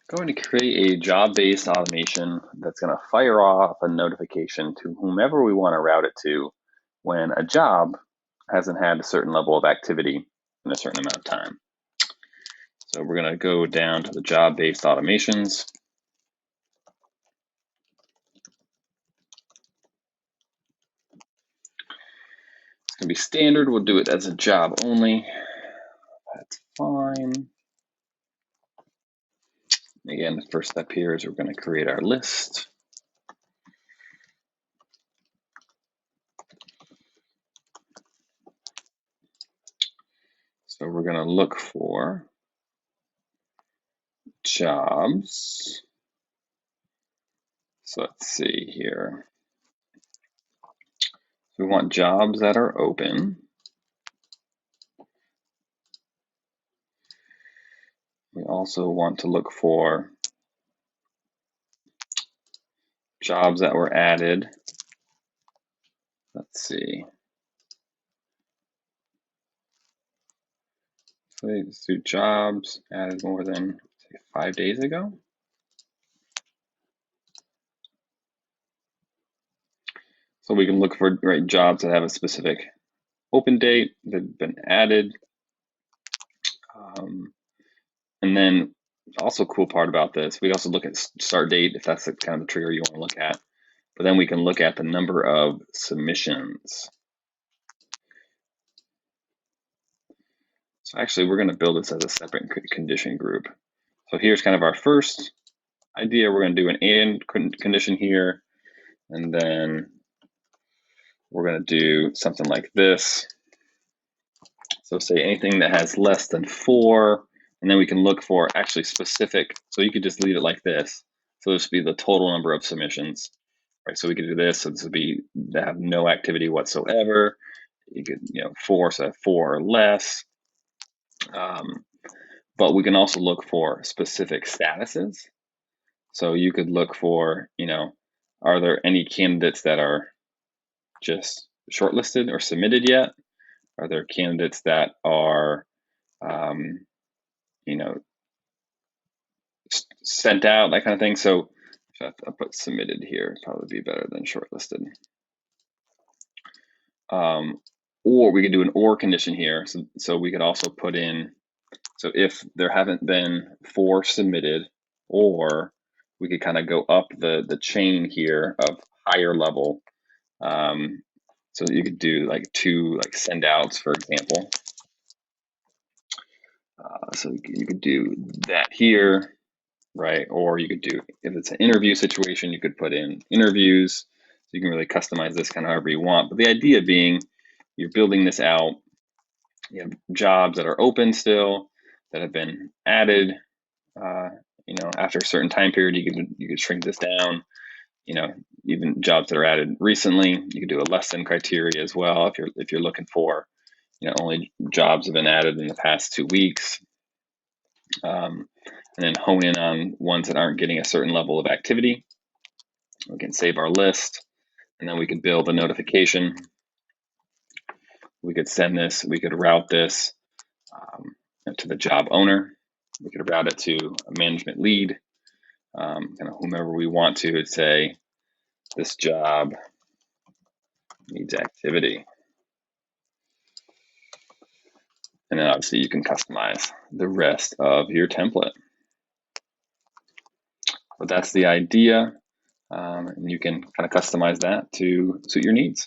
Going to create a job-based automation that's going to fire off a notification to whomever we want to route it to when a job hasn't had a certain level of activity in a certain amount of time. So we're going to go down to the job-based automations. It's going to be standard. We'll do it as a job only. That's fine. Again, the first step here is we're going to create our list. So we're going to look for jobs. So let's see here. We want jobs that are open. We also want to look for jobs that were added. Let's see. So let's do jobs added more than, say, 5 days ago. So we can look for jobs that have a specific open date that have been added. And then also cool part about this, we also look at start date if that's the kind of the trigger you want to look at. But then we can look at the number of submissions. So actually, we're going to build this as a separate condition group. So here's kind of our first idea. We're going to do an and condition here, and then we're going to do something like this. So say anything that has less than 4, and then we can look for actually specific. So you could just leave it like this. So this would be the total number of submissions, right? So we could do this. So this would be that have no activity whatsoever. You could, 4, so 4 or less. But we can also look for specific statuses. So you could look for, are there any candidates that are just shortlisted or submitted yet? Are there candidates that are, sent out, that kind of thing? So I'll put submitted here, probably be better than shortlisted. Or we could do an or condition here. So we could also put in, so if there haven't been 4 submitted, or we could kind of go up the chain here of higher level. So you could do like 2 send outs, for example. So you could do that here, right? Or you could do, if it's an interview situation, you could put in interviews. So you can really customize this kind of however you want. But the idea being, you're building this out. You have jobs that are open still, that have been added. After a certain time period, you could shrink this down. Even jobs that are added recently, you could do a less than criteria as well if you're looking for, only jobs have been added in the past 2 weeks. And then hone in on ones that aren't getting a certain level of activity. We can save our list, and then we could build a notification. We could send this, we could route this to the job owner. We could route it to a management lead, kind of whomever we want to. It'd say, this job needs activity. And then obviously you can customize the rest of your template. But that's the idea. And you can kind of customize that to suit your needs.